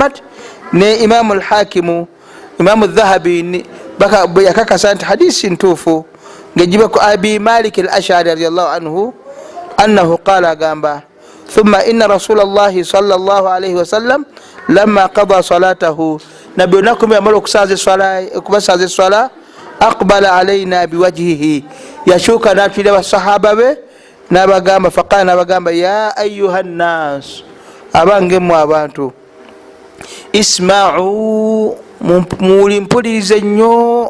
Ahmad ne Imam al-Hakim Imam al-Dhahabi yakakasa nti hadisi ntuufu ngejiba ku Abi Malik al-Ash'ari radiyallahu anhu annahu qala gamba thumma inna Rasulallahi sallallahu alayhi wa sallam lamma qada salatahu nabiyyu nakum yamalo kusaze swala aqbala alayna biwajhihi yashuka natwile basahaba be nabagamba faqala nabagamba ya ayyuhan nas abange mu abantu isma'u mulimpulirize nnyo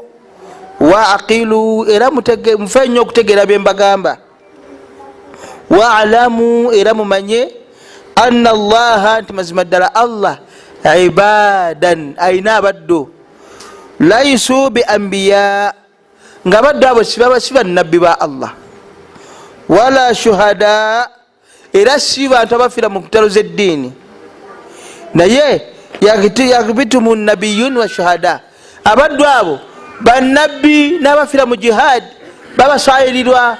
wa aqilu era mufenyo okutegeera bye mbagamba wa alamu era mumanye anna allaha nti mazima ddala Allah ibadan ayina abaddu laisu bi anbiya nga baddu abo siba nabbi ba Allah wala shuhada era si bantu abafira mu kutalo z'eddiini naye yakbitumu nabiyun wa shuhada abaddu abo bannabbi n'abafira mu jihad babasayirirwa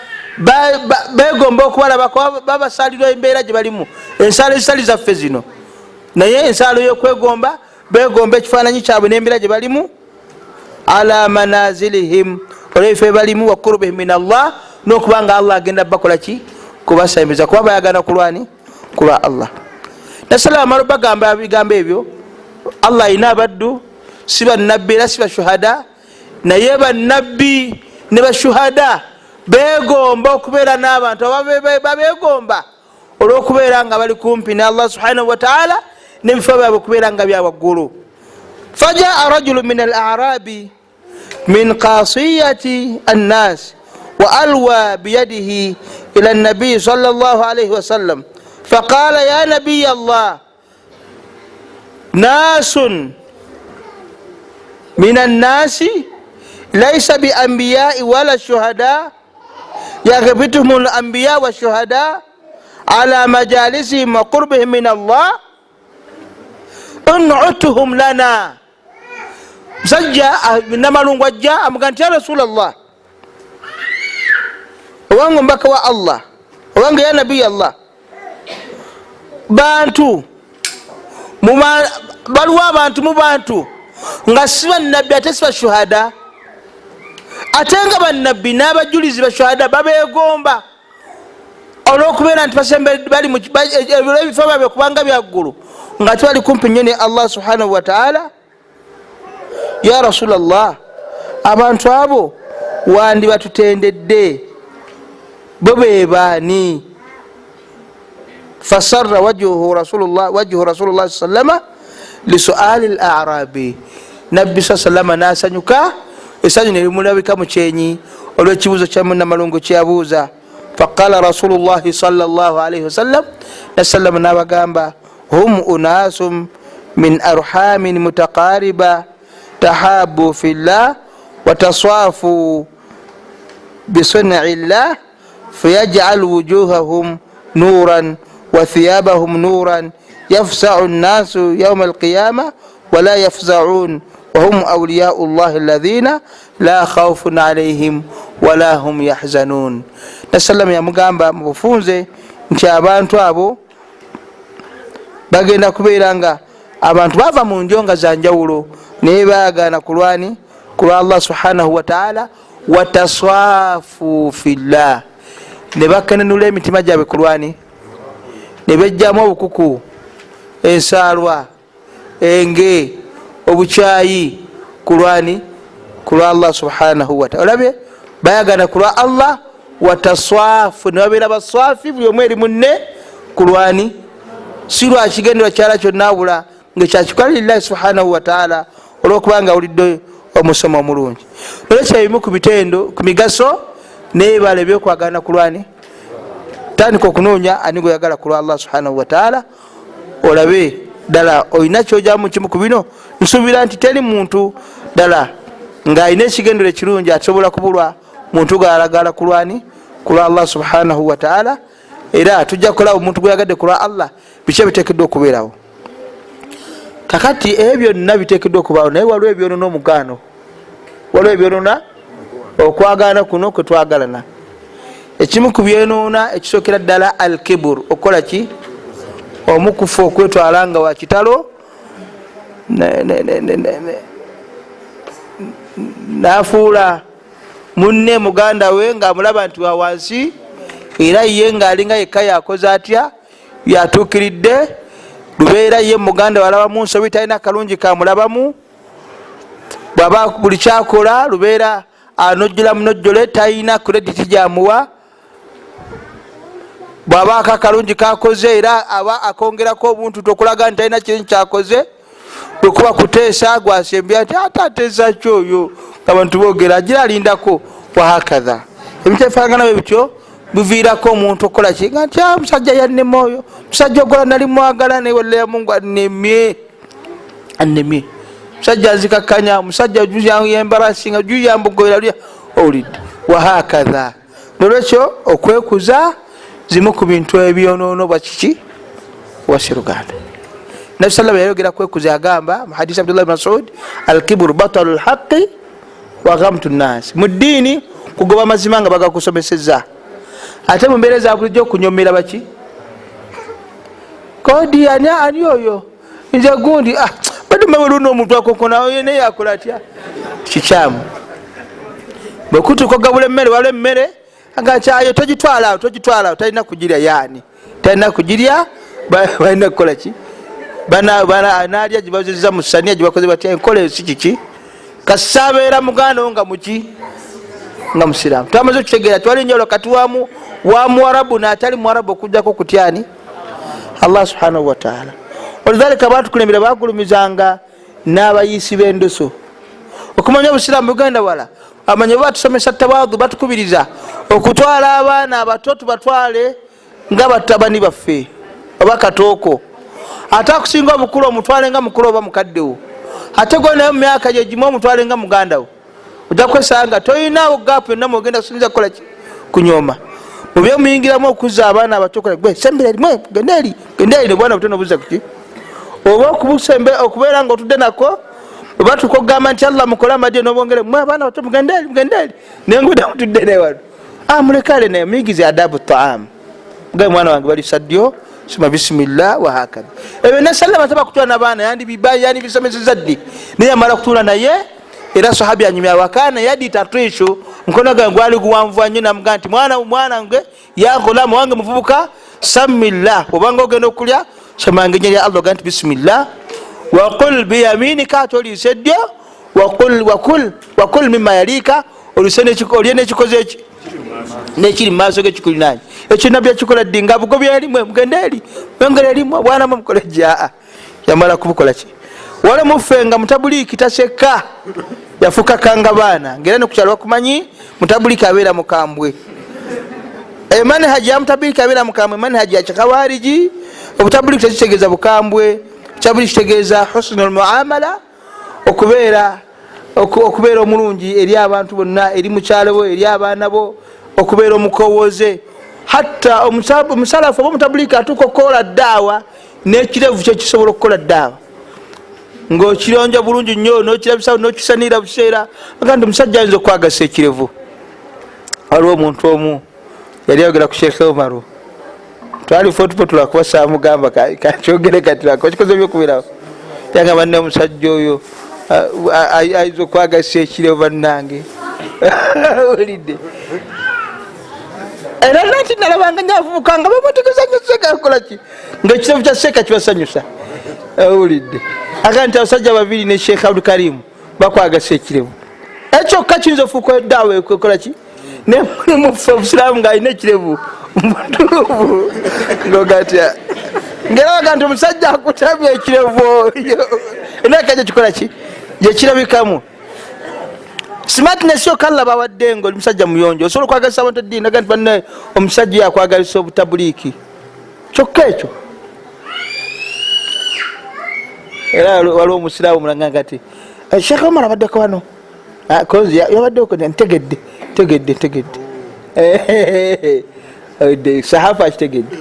begomba okubalaba babasalirwa embeera gye balimu ensaalo ezitali zaffe zino naye ensaalo y'okwegomba begomba ekifaananyi kyabwe n'embeera gye balimu ala manazilihim olwefe balimu wa qurbihim min Allah n'okubanga Allah agenda bakola ki kubasembeza kuba bayagana kulwani kulwa Allah nasala amalo bagamba bigambo ebyo Allah ayina abaddu si bannabbi era si bashuhada naye bannabbi ne bashuhada begomba okubeera n'abantu babegomba olw'okubeera nga bali kumpi ne Allah subhanahu wa ta'ala n'ebifo byabwe okubeera nga byawaggulu fajaa rajulu min al-a'rabi min qasiyati an-nas wa alwa biyadihi ila an-nabi sallallahu alayhi wa sallam faqala ya nabiy Allah nasun min an-nasi laysa bi anbiya'i wala shuhada yaghbituhum al-anbiya wa shuhada ala majalisihim wa qurbihim min Allah un'utuhum lana sajja namalungu ajja amuganti ya Rasulullah owange mbaka wa Allah owange ya nabiy Allah bantu baliwo abantu mu bantu nga si bannabbi ate si bashuhada ate nga bannabbi n'abajulizi bashuhada babegomba olw'okubeera nti bali ebifo byabwe kubanga byaggulu nga tibali kumpi nnyo ne Allah subhanahu wa ta'ala ya Rasulallah abantu abo wandi batutendedde bo bebaani fasarra wajhu Rasulullah sallama lisuali al-a'rabi nabbi sallama nasanyuka esanyu nelimulabika mu kyenyi olw'ekibuuzo kya munnamalungu kyabuuza faqala Rasulullah sallallahu alayhi wasallam nasallama nabagamba hum unasum min arhamin mutaqariba tahabu fillah wa taswafu bisun'i llah fayaj'al wujuhahum nuran wa thiyabahum nuran yafza'u an-nasu yawm al-qiyamah wa la yafza'un wa hum awliya'u Allah alladhina la khawfun alayhim wa la hum yahzanun. Nasallam yamugamba mubufunze nti abantu abo bagenda kubeera nga abantu bava mu njonga za njawulo naye baagana kulwani kulwa Allah subhanahu wa ta'ala wa taswafu fillah ne bakananula emitima gyabwe kulwani ne bejjamu obukuku ensaalwa enge obukyayi kulwani kulwa Allah subhanahu wa ta'ala olabe bayagana kulwa Allah wa taswafu ne babeera baswafi buli omu eri munne kulwani si lwakigendera kyala kyonna wabula ngaekyakikola lillahi subhanahu wa ta'ala olw'okubanga awulidde omusomo omulungi. Olwekyo ebimu ku bitendo ku migaso n'ebibala ebyokwagana kulwani tandika okunoonya ani gweyagala kulwa Allah subhanahu wa ta'ala olabe ddala olina kyojamu kimu ku bino. Nsuubira nti teri muntu ddala ng'alina ekigendero ekirungi asobola kubulwa muntu gwalagala kulwani kulwa Allah subhanahu wa ta'ala, era tujja kukolao omuntu gweyagadde kulwa Allah biki biteekeddwa okubeerawo. Kakati ebyo byonna biteekeddwa okubaawo naye waliwo ebyonona omugaano, waliwo ebyonona okwagana kuno kwe twagalana. Ekimu ku byonoona ekisookera ddala al kibur, okukola ki? Omukufu okwetwala nga wa kitalo nafuula munne muganda we ngaamulaba nti wawansi era ye ngaalinga yekka yakoze atya yatuukiridde lubeera ye muganda walabamu nsobi talina kalungi kamulabamu bwaba buli kyakola lubeera anojjola munojjole talina krediti gyamuwa bwaba akakalungi kakoze era aba akongerako obuntu tokulaga nti talina kintu kyakoze bwekuba kuteesa gwasembya ati atateesa kyoyo abantu boogera agira alindako wahakatha ebintu ebifaanagana bityo biviirako omuntu okukola ki nga nti musajja yannema oyo musajja ogola nali mwagala newelera mungu annemye musajja nzikakkanya musajja yembarasinga juyambugoera owulidde wahakatha nolwekyo okwekuza zimu ku bintu ebyonoono bwakiki wasiruganda nabi sallam yayogera kwekuza yagamba muhadisi abdullah ibn masud alkibru batalu lhaqi wa ghamtu nnas mu ddiini kugoba amazima nga bagakusomeseza ate mu mbeera za bulijjo okunyomera baki kodi ani oyo nze gundi badumaweluna omuntu akokonayo naye akola atya kikyamu bwekutuka ogabula emmere wala emmere nga kyayo togitwalawo talina kugirya yani talina kugirya balina kukola ki nalya gibazizza mu saniya gibakoze batya enkola ensi kiki kasabeera muganda wo nga muki nga musiraamu twamaze okitegeera twalinjawulo kati wa muwarabu naatali muwarabu okujjako kutyani allah subhanahu wataala walidhalika batukulembera bagulumizanga n'abayisi b'endoso okumanya obusiraamu bugenda wala amanye batusomesa tawadhu batukubiriza okutwala abaana abato tubatwale nga batabani baffe oba katooko ate akusinga omukulu omutwale nga mukulu oba mukaddewo ate gwe naye mu myaka gyegimu omutwale nga mugandawo ojja kwesanga toyinaawo gaapu yonna mwogenda kusinza kukola kunyooma mubyomuyingiramu okuzza abaana abato gwe sembera rimwe gendaeri nobwana butono buzza kuki oba okubeera nga otudde nako oba tukogamba nti allah mukole amadye nobongere mwe abaana bato mugendaeri nenguda mutudde newano mulekale naye muyigize adabu taamu mugabe mwana wange balisa ddyo sima bisimillah wahakadha ebyo nesallama taba kutwala nabaana yandibisomeseza ddi naye amala kutuula naye era sahabi anyumya wakana yadi tatwishu mkono gwange gwali guwanvuwa nnyo namugaa nti mwana nge yaghulamu wange muvubuka samillah obanga ogenda okulya shamange nnyo lya allah ogaa nti bisimillah waqul biyaminika ate oliise ddyo waqul mima yalika olye nekikoze eki nekiri mumaaso gekikulinaanye ekyo nabbi yakikola ddi nga bugobya erimwe mugende eri yongera erimu obwana mu mukole jaa yamala kubukola ki wale mufe nga mutabuliki taseka yafuka kanga baana ngera nekukyalo bakumanyi mutabuliki abeera mukambwe manhaji ya mutabuliki abeera mukambwe manhaji ya kikawariji obutabuliki tekitegeeza bukambwe kitabuliki kitegeeza husnul muamala okubeera omulungi eri abantu bonna eri mukyalo bo eri abaana bo okubeera omukowoze hatta omusalafu oba omutabuliki atuuka okukola ddaawa n'ekirevu kyekisobola okukola ddaawa ng'okironja bulungi nnyo n'okirabisawo n'okisanira buseera agandi omusajja ayinza okwagasa ekirevu waliwo omuntu omu yali ayogera ku Shk Omaru twali fotupo tulakubasa mugamba kakyogere kati kikoze byokubirawo yanga banne omusajja oyo ayinza okwagasa ekirevu bannange olidde era nati nalabanga nyavubuka nga bamutegeza nyo seka yakolaki ngaekirevu kya seka kibasanyusa olidde aga nti abasajja babiri ne Shk Abdul Karim bakwagasa ekirevu ekyokka kiyinza ofuuka eddaawa ekokolaki nemulimufe obusiraamu ng'alina ekirevu mutuufu ngogatya ngerabaga nti omusajja akutamya ekirevu oyo enakaja kikolaki yekirabikamu smartness yokalla bawadde nga oli musajja muyonjo osobola okwagalisa abantu eddiini naga nti banne omusajja yakwagalisa obutabuliki kyokka ekyo era waliwo omusiraamu mulanga ati Shk Omar abaddeko wano yabaddeko ntegedde sahafa akitegedde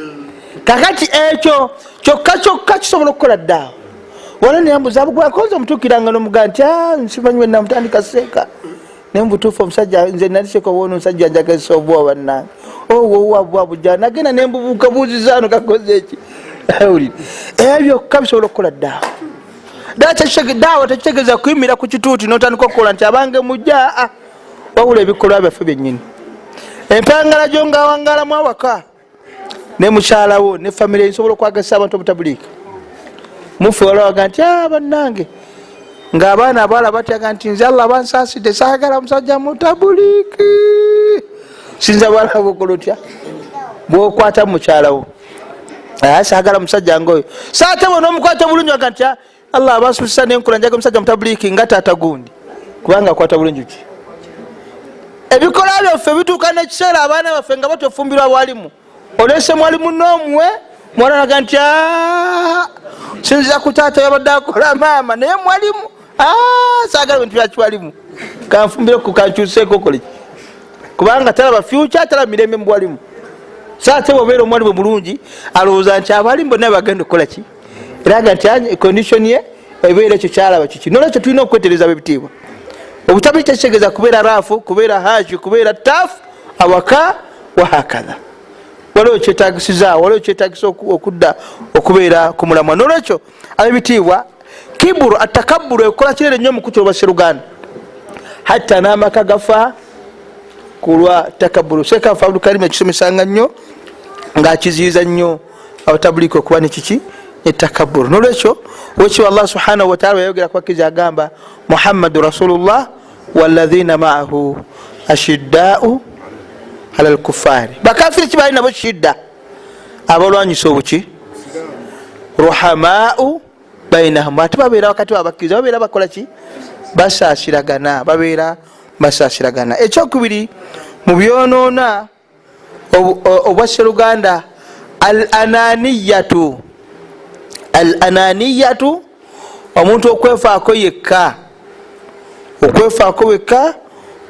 kakati ekyo kyokka kisobola okukola ddaawa wala neyambuza bugwakoze omutuukiranga nomugaa nti nsimanyiwe namutandika seeka naye mubutuufu omusajja nze naliseka obwona omusajja anjagazisa obwoba bannange owabwabuja nagenda nembubuuka buuzizaano kakoze eki ebyo byokka bisobola okukola ddaawa dawa tekitegeeza kuyimira ku kituuti notandika okukola nti abange mujja wabula ebikolwa byaffe byennyini. Empangala gyo ngaawangalamu awaka ne mukyalawo ne famire nsobola okwagasa abantu obutabuliika mufe olawaga nti bannange ng'abaana abawala batyaga nti nze Allah bansaasidde saagala musajja mutabuliiki sinza bwala bukola otya bwokwata mukyalawo saagala musajja ngaoyo saate bona omukwata bulungi waga nti Allah abansuusa nenkula njaga musajja mutabuliiki nga taata gundi kubanga akwata bulungi ki. Ebikola byaffe bituuka n'ekiseera abaana baffe nga batofumbirwa bwalimu olese mwalimu n'omwe mwana naga nti sinziza ku taata yabadde akola maama naye mwalimu saagala bintu byakiwalimu kanfumbire ku kankyuseeko koleki kubanga talaba future talaba mirembe mu bwalimu. Saate bwobeera omwalimu bulungi alowooza nti abalimu bonna bagenda okukola ki eraga nti condition ye ebeera ekyo kyalaba kiki. Nolwekyo tulina okwetereza ebitiibwa. Obutabuli tekitegeeza kubeera raafu kubeera haji kubeera taafu awaka wahakadha waliwo kyetagisiza waliwo kyetagisa okudda okubeera ku mulamwa. Nolwekyo ab'ebitiibwa kiburu atakabburu ekola kirere nnyo mu kukyalo Basseruganda hatta n'amaka gafa kulwa takabburu. Sheikh Abdul Karim ekisomesanga nnyo ng'akiziyiza nnyo abatabuliika okuba nekiki etakabburu. Nolwekyo wekiwa Allah subhanahu wa ta'ala yayogera kubakkiriza agamba Muhammadu Rasulullah walladhina ma'ahu ashidda'u ala al-kuffari. Bakafiri kibali nabo shidda abalwanyisa obuki ruhama'u bainahum ate babeera wakati wabakkiriza babeera bakola ki basaasiragana babeera basaasiragana. Ekyokubiri mu byonoona Obwasseruganda al-ananiyatu omuntu okwefaako yekka okwefaako wekka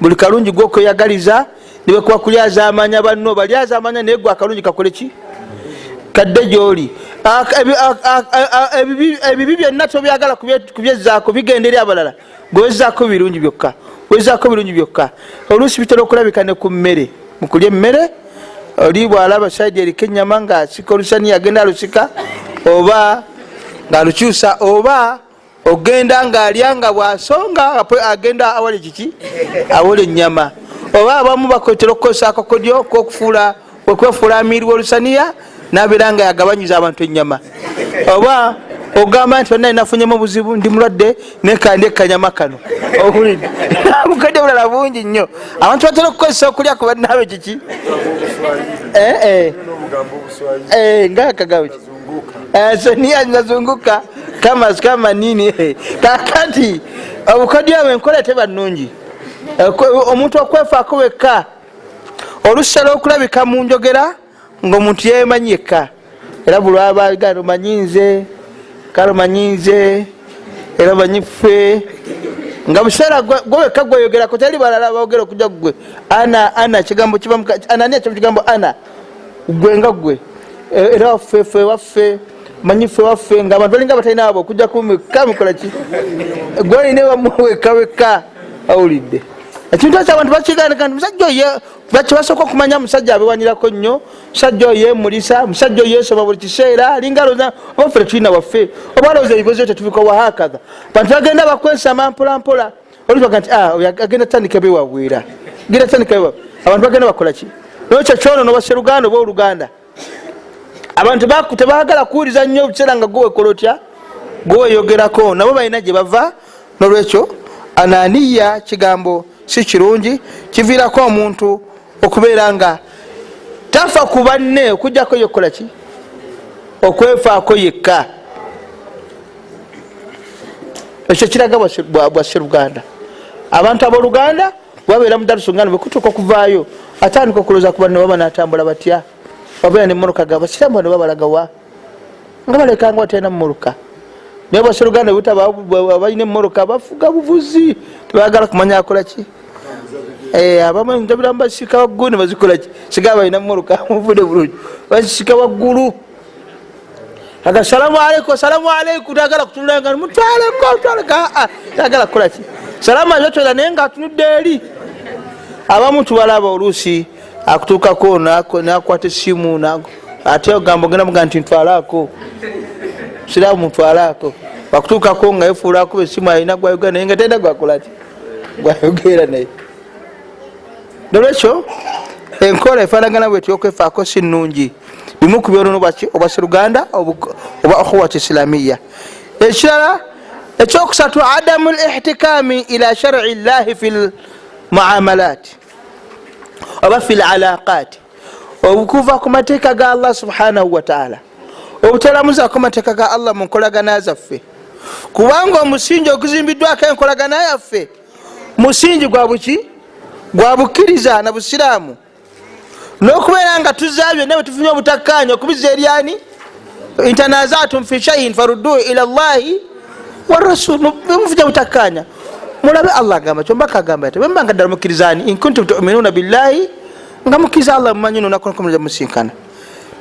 buli kalungi gwokweyagaliza nibwekuba kulyazaamanya banno balyazaamanya naye gwe akalungi kakole ki kadde gyoli. Ebibi byonna tobyagala kubyezaako bigenda eri abalala gwewezaako birungi byokka wezaako birungi byokka. Oluusi bitera okulabika ne ku mmere mukulya emmere oli bwalaba saidi eriko ennyama ngaasika olusani agenda alusika oba ngaalukyusa oba ogenda ngaalya nga bwasonga agenda awali kiki awali ennyama oba abamu bakotera okukozesa akakodyo okwefuula amiirwa olusaniya nabeera nga yagabanyiza abantu ennyama oba ogamba nti bonna nafunyemu obuzibu ndi mulwadde nekandi ekanyama kano owulidde mukadde bulala bungi nnyo abantu batera okukozesa okulya ku bannaabe kiki ngaakagawe soniya nazunguka kama nini kakati obukodyo bwe enkola teba nnungi. Omuntu okwefaako wekka olusala okulabika mu njogera ng'omuntu yeemanyi yekka era bulwaba gano manyinze kalo manyinze era banyiffe nga buseera gwewekka gweyogerako teri balala boogera okujja gwe ana kigambo kibamu anania kigambo ana gwe nga gwe era waffe waffe manyiffe waffe nga abantu balinga batalina abo okujja kumukola ki gwe olina bamuwekka wekka awulidde. Ekintu ekyo abantu bakiganika nti musajja oyo bakibasooka okumanya musajja abewanyirako nnyo musajja oyo yemulisa musajja oyo yesoma buli kiseera alinga alowooza oba ffe tetulina waffe oba alowooza ebigezo tetubika wahakaza bantu bagenda bakwesama mpolampola olibaga nti agenda tandika bewabwera genda tandika bewa abantu bagenda bakola ki nokyo kyono nobasseruganda oba oluganda abantu tebaagala kuwuliriza nnyo obukiseera nga gwewekola otya gweweyogerako nabo balina gye bava. Nolwekyo ananiya kigambo si kirungi kiviirako omuntu okubeera nga tafa ku banne okujjako yokola ki okwefaako yekka. Ekyo kiraga Bwasseruganda. Abantu abooluganda bwabeera mu Darusungano bwekutuuka okuvaayo atandika okulooza ku banne baba natambula batya babeera nemmotoka ga basiraamu bano babalagawa nga balekanga batalina mmoloka naye Bwasseruganda balina emmoloka bafuga buvuzi tebaagala kumanya akola ki abamu ndabiramu basika waggulu ne bazikola ki sigaba balina mmoloka muvude bulungi basika waggulu aga salamu alaikum tagala kutunulanga mutwaleko tagala kukola ki salamu azotola naye nga atunudde eri. Abamu tubalaba oluusi akutuukako nakwata essimu ate ogamba ogenda muga nti ntwalaako siraamu ntwalaako bakutuukako nga yefuula kuba esimu alina gwayogera naye nga tenda gwakolaki gwayogera naye. Nolwekyo enkola efaanagana bwetyo yokwefaako si nnungi. Bimu ku byonono obwasiruganda oba okhuwat islamiya. Ekirala ekyokusatu adamu lihtikami ila sharci llahi fi lmuamalat oba fi lalaqat, obukuva ku mateeka ga Allah subhanahu wataala, obutalamuza ku mateeka ga Allah mu nkolagana zaffe, kubanga omusingi oguzimbiddwako enkolagana yaffe musingi gwa buki? Gwa bukkiriza na busiraamu. N'okubeera nga tuzaabye ne bwe tufunye obutakkaanya okubiza eryani intanazaatum fi shay'in farudduhu ila llahi wa rasul. Mufuja butakkaanya mulabe Allah agamba kyo, mbaka agamba ate bwembanga ddala mukkirizani in kuntum tu'minuna billahi, nga mukkiriza Allah mumanyi nonakonakomuja musinkana.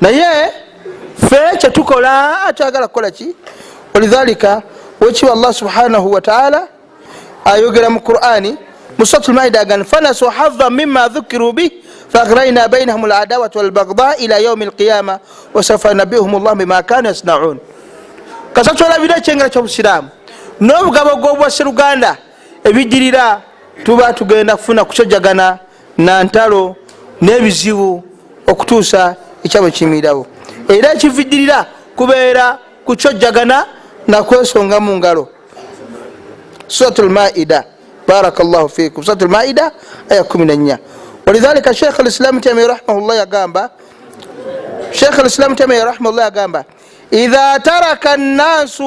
Naye fe kyetukola twagala kukola ki? Walidhalika wekiwa Allah subhanahu wataala ayogera mu Qur'ani mu suratul Maida agamba fanasu hadhan mimma dhukiru bih فأغرينا بينهم العداوة والبغضاء إلى يوم القيامة وسوف ينبئهم الله بما كانوا يصنعون. Kasatwala bino ekyengera ky'obusiraamu n'obugabo gw'obwasiruganda ebijjirira tuba tugenda kufuna kukyojjagana na ntalo n'ebizibu okutuusa ekyabwe kimirawo, era ekivijjirira kubeera kukyojjagana na kwesonga mu ngalo. Suratul Maida, barakallahu fikum, Suratul Maida aya 14. ولذلك شيخ الإسلام تيمية رحمه الله يقام شيخ الإسلام تيمية رحمه الله يقام إذا ترك الناس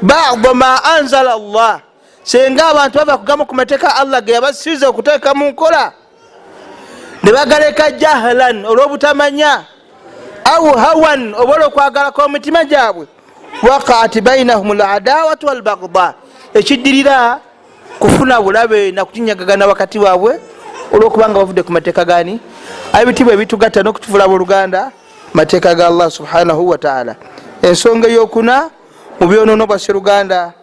بعض ما أنزل الله senga abantu bava kugamba ku mateeka Allah ge yabasiza okuteeka mu nkola ne bagaleka jahlan olw'obutamanya au hawan oba olw'okwagala kw'omutima gyabwe, waqaat bainahum al-adawatu wal-baghdha, ekiddirira kufuna bulabe na kutinyagagana wakati waabwe olw'okubanga bavudde ku mateeka gani? Ebitiibwa ebitugatta n'okutuvula abooluganda mateeka ga Allah subhanahu wataala. Ensonga ey'okuna mu byonono bwasiruganda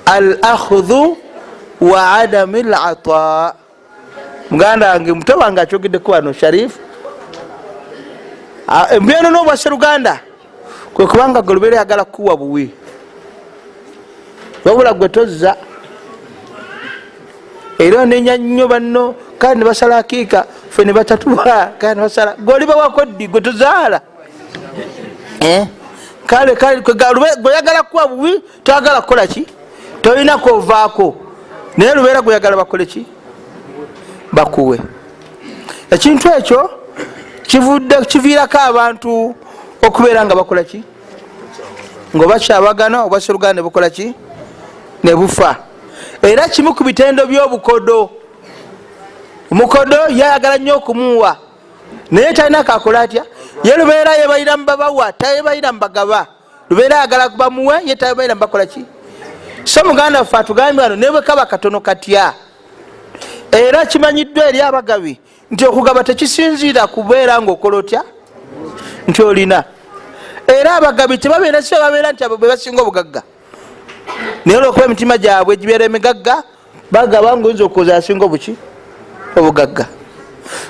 al akhudhu wa adami al ata. Muganda wange muto wange akyogeddeku wano Sharif, ebyonono bwasiruganda kwe kubanga golubere yagala kuwa buwi wabula gwe tozza era nenya nnyo banno kandi basala akiika fe ne batatuwa kandi basala goliba wakoddi gwe tuzaala kale gwe yagala kuwa buwi toyagala kukola ki? Tolina kovaako, naye lubeera gwe yagala bakole ki? Bakuwe. Ekintu ekyo kiviirako abantu okubeera nga bakola ki? Ngaobakyabagana obwasiruganda bukola ki? Ne bufa. Era kimu ku bitendo by'obukodo, omukodo yayagala nnyo okumuwa naye talina kakola atya? Ye lubeera yebalira mubabawa tayebalira mubagaba, lubeera ayagala bamuwe ye tayebalira mubakola ki? So muganda waffe atugambye wano ne bwe kaba katono katya, era kimanyiddwa eri abagabi nti okugaba tekisinziira kubeera ng'okola otya nti olina. Era abagabi tebabeera si babeera nti abo be basinga obugagga, naye olwokuba emitima gyabwe gibeera emigagga bagaba ngaoyinza okukoza asinga obuki? Obugagga.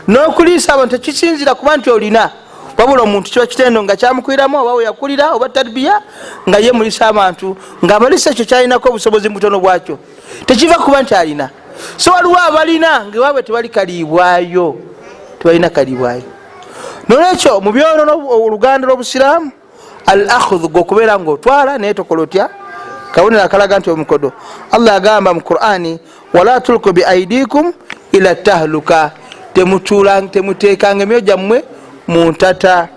N'okuliisa abantu tekisinziira kuba nti olina, wabula omuntu kiba kitendo nga kyamukwiramu oba weyakulira oba tarbiya nga ye mulisa abantu ng'amalisa ekyo kyalinako obusobozi mutono bwakyo, tekiva kuba nti alina. So waliwo abalina ngawaabwe tebali kaliibwayo, tebalina kaliibwayo. Nolwekyo mu byonono oluganda lw'obusiraamu al akhudhu gw'okubeera ng'otwala naye tokola otya? Kabonero akalaga nti omukodo. Allah agamba mu Qur'ani wala tulku bi aidikum ila tahluka, temuteekanga emyoyo gyammwe mu ntata.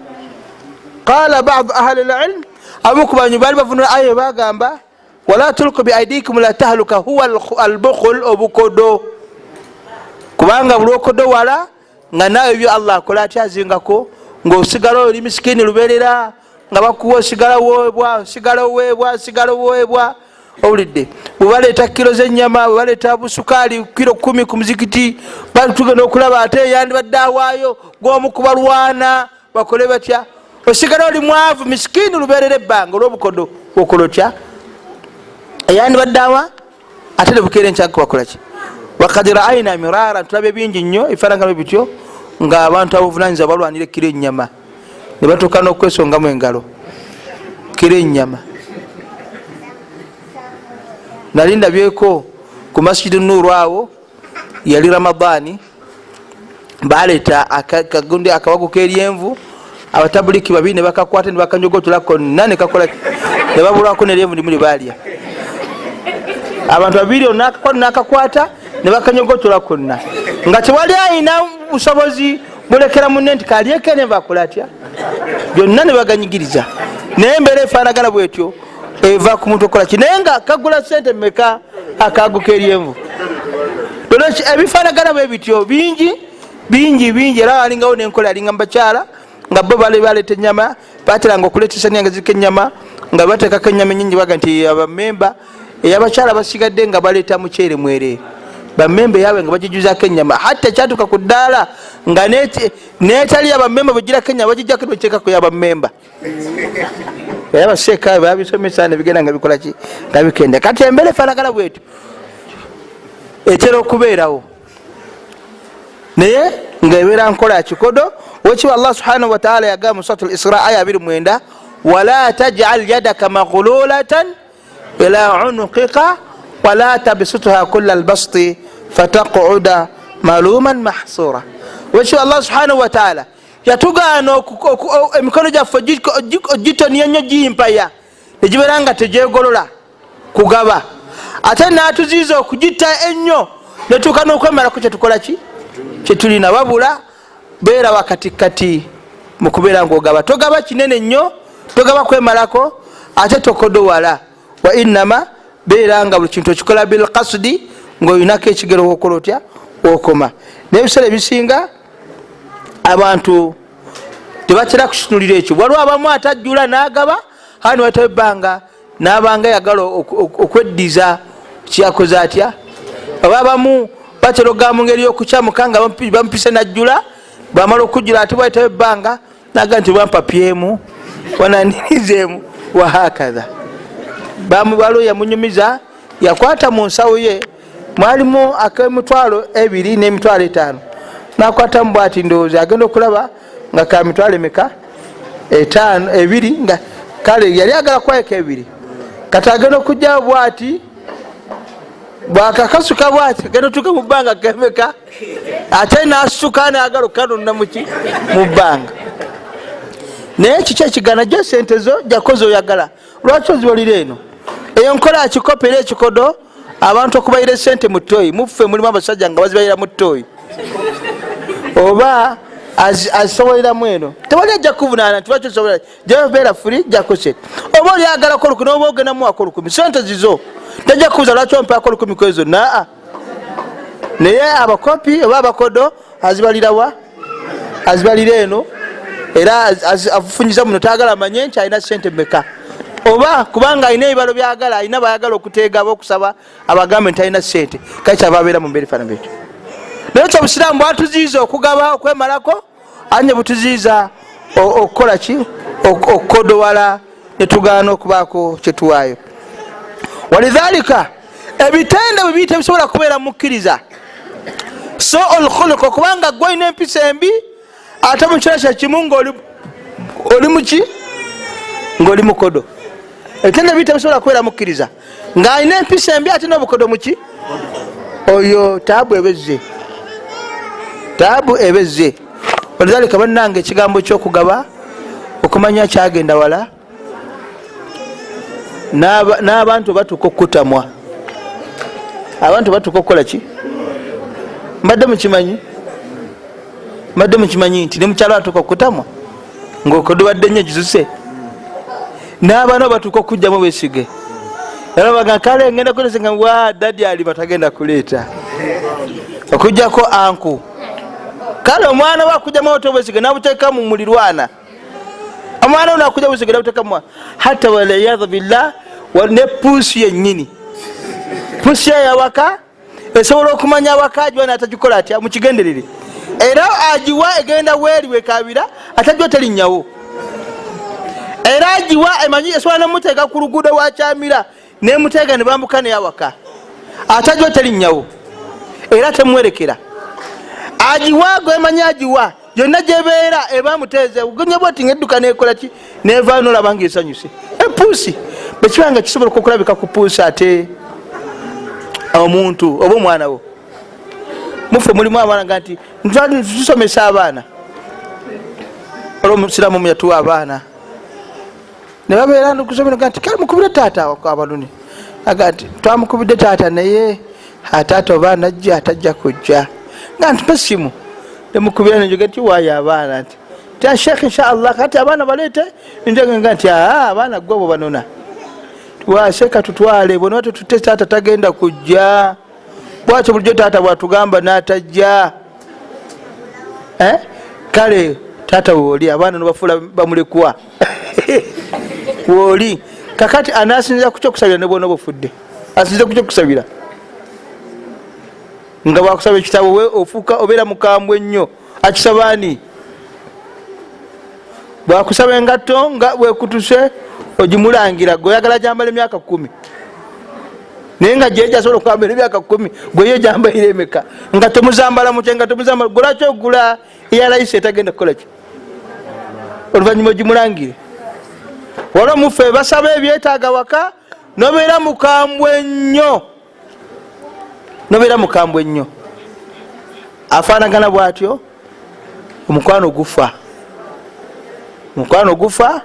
Qala ba'd ahli al-ilm, abamu ku banyu baali bavunula ayo bagamba wala tulku bi aidikum ila tahluka huwa al-bukhul, obukodo. Kubanga buli okodo wala nga nawe byo Allah akola atya azingako, ng'osigala oli misikini lubeerera nga bakuwa osigala weebwa owulidde. Bwebaleeta kilo z'ennyama, bwebaleeta busukaali kilo 10 ku muzikiti, batugenda okulaba ate yandibadde awaayo gw'omu kubalwana bakole batya, osigala oli mwavu misikini lubeerera ebbanga olw'obukodo okola otya? Yandibadde awa ate ne bukeera enkyaka bakola ki? Wakad ra'ayna mirara, tulabe bingi nnyo ebifaanagano bityo ng'abantu abovunanyizibwa balwanira kilo ennyama ne batuuka n'okwesongamu engalo kilo ennyama. nalinda byeko ku Masjid Nur awo yali Ramadani baleta akagundi akawago keryenvu abatabuliki babiri ne bakakwata ne bakanjogotola konna ne kakola ne babulako ne lyenvu limuli balya abantu babiri nakakwata ne bakanjogotola konna nga tewali ayina busobozi bulekera munne nti kalyeke ne bakola atya byonna ne baganyigiriza naye embeera efaanagana bwetyo eva ku muntu okola ki naye nga kagula sente mmeka akago keryenvu lolwekyo ebifaanagana bwe bityo bingi era alingawo nenkola alinga mubakyala nga bo baleta enyama bateranga okuletesa nyange zika enyama nga batekako enyama enyingi baga nti abamemba eyabakyala basigadde nga baleta muceere mwereere bamemba yaabwe nga bagijuzako enyama hatta kyatuka ku ddaala nga netali abamemba bagirako enyama bagijjako nebakekako yabamemba era baseeka babisomesa nebigenda nga bikolaki nga bikenda kati embeera efaanagana bwetyo etera okubeerawo naye ngaebeera nkola ya kikodo wekiba Allah subhanahu wa ta'ala yagamba mu suratul Isra aya 29 wala taj'al yadaka maghlulatan ila unuqika wala tabsutha kulla albasti fataq'uda maluman mahsura wekiba Allah subhanahu wa ta'ala yatugana emikono gyaffe ogitonya nnyo gimpaya negibeera nga tegyegolola kugaba ate natuziiza okugita ennyo netuuka n'okwemalako kyetukolaki kyetulina wabula beera wakatikati mukubeera ngaogaba togaba kinene nnyo togaba kwemalako ate tokodowala wa innama beera nga buli kintu okikola bilkasdi ngaoyinako ekigero wokola otya wokoma n'ebiseera ebisinga abantu tebatera kukitunulira ekyo waliwo abamu atajjula n'agaba hani watawo ebbanga n'abanga yagala okweddiza kyakoze atya oba abamu batera ogamba mu ngeri y'okukyamuka nga bamupise najjula bamala okujjula ate bwayitawo ebbanga naga nti bampapyemu wananirizeemu wahakatha waliwo yamunyumiza yakwata mu nsawo ye mwalimu ak'emitwalo 2 n'emitwalo 5 nakwatamu bwati ndowooza agenda okulaba nga ka mitwalo emeka 2 nga kale yali agala kwayeka 2 kati agenda okujjawo bwati bwakakasuka bwati agenda otuuka mu bbanga kemeka ate nasuka naagala okanonna muki mu bbanga naye kiki ekigana gyo sente zo jakoze oyagala lwaki oziwalira eno eyo nkola akikopa era ekikodo abantu okubayira sente mu ttooyi muffe mulimu abasajja nga bazibayira mu ttooyi oba azisoboleramu eno tewali ajja kuvunaana nti lwaki osobolera gyobeera furi jakose oba olyagalako 10 oba ogendamu wako 10 sente zizo tajja kubuuza lwaki ompaako 10 kwezo naa naye abakopi oba abakodo azibalirawa azibalira eno era afunyiza muno tagala manye nti alina sente meka oba kubanga alina ebibalo byagala alina bayagala okuteega aba okusaba abagambe nti alina sente kale kyaba abeera mu mbeera efaanana bwetyo naye kyo busiraamu bwatuziiza okugaba okwemalako anye butuziiza okukola ki okukodowala netugaana okubaako kyetuwaayo walidhalika ebitende bwe biyita bisobola kubeera mukkiriza so olkhuluq okubanga gwe olina empisa embi ate mu kiro kyekimu ngaoli muki ngaoli mukodo ebitende biyita bisobola kubeera mukkiriza ng'alina empisa embi ate n'obukodo muki oyo taabu ebezze taabu ebezze walidhalika bannange ekigambo kyokugaba okumanya kyagenda wala n'abantu batuuka okukutamwa abantu batuuka okukola ki mbadde mukimanyi nti ne mukyalo batuuka okukutamwa ngaokodobadde nnyo gizuse n'abaana batuuka okujjamu besige era baga kale ngenda kulesenga wa dadi alima tagenda kuleeta okujjako anku kale omwana wakujjamu otobesige nabuteeka mu mulirwana omwana ono akujja busige nabuteeka mu hatta waliyadhu billah ne puusu yennyini puusu yawaka esobola okumanya awaka agiwa natagikola atya mukigenderere era agiwa egenda weeriwe kabira atagiwa telinnyawo era agiwa emanyi esobola nomuteeka ku luguudo wakyamira nemuteeka ne bambuka neyawaka atagiwa telinnyawo era temwerekera agiwa gwemanyi agiwa yonna gyebeera eba muteeze ugonya bwati ngedduka nekola ki neva nolabanga esanyuse epuusi bwekibanga kisobola okulabika ku puusi ate omuntu oba omwana wo mufe mulimu abaana nga nti tusomesa abaana olwo omusiraamu omu yatuwa abaana ne babeera nokusomera nti kale mukubire taata abaluni aga nti twamukubidde taata naye taata oba najja atajja kujja nga nti pesimu nemukubira nenjoga ti waayo abaana nti ta sheekh inshaallah kati abaana baleete njoga nti abaana gwe bo banona waseka tutwale bona tutute taata tagenda kujja bwatyo bulijjo taata bwatugamba natajja kale taata wooli abaana nobafula bamulekwa wooli kakati anasinza kukyokusabira nebwona bufudde asinza kukyokusabira nga bwakusaba ekitabo we ofuuka obeera mukambwe ennyo akisabaani bwakusaba engatto nga bwekutuse ogimulangira gweoyagala jambala emyaka 10 naye nga jeje asobola okwambala emyaka 10 gweyo jambaire emeka nga temuzambala mutya nga temuzambala gulaki ogula eyalaisi etagenda kukolaki oluvanyuma ogimulangire wala mufe basaba ebyetaaga waka nobeera mukambwe nnyo nobeera mukambwe nnyo afaanagana bwatyo omukwano gufa omukwano gufa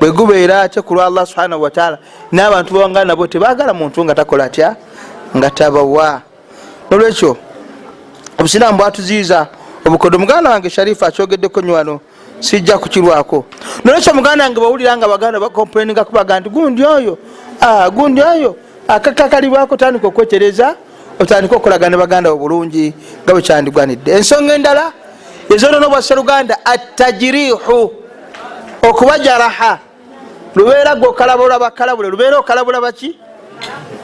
bwe gubeera ate kulwa Allah subhanahu wa ta'ala n'abantu bawangana nabo tebaagala muntu nga takola atya nga tabawa nolwekyo obusiraamu bwatuziiza obukodo muganda wange Sharifa akyogeddeko nnyo wano sijja kukirwako nolwekyo muganda wange bawulira nga baganda bakomplaininga kubaga nti gundi oyo akakakalibwako tandika okwetereza otandika okolagana baganda obulungi nga bwe kyandigwanidde ensonga endala ezonono bwasseruganda attajirihu okubajaraha lubeera gwe okalabula bakalabule lubeera okalabula baki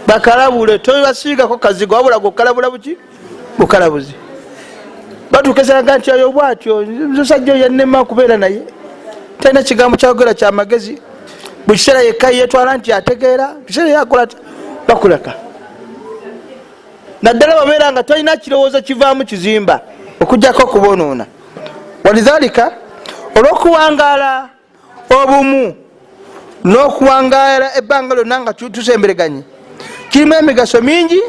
bakalabule tobasiigako kazigo wabula gwe okalabula buki bukalabuzi batukeseraga nti oyo bwatyo musajja oyo yannema okubeera naye talina kigambo kyayogera kyamagezi buli kiseera yekka yetwala nti ategeera kiseera yakola bakuleka naddala babeera nga tolina kirowoozo kivaamu kizimba okugjako okubonoona walidhalika olwokuwangaala obumu n'okuwangaala ebbanga lyonna nga tusembereganye kirimu emigaso mingi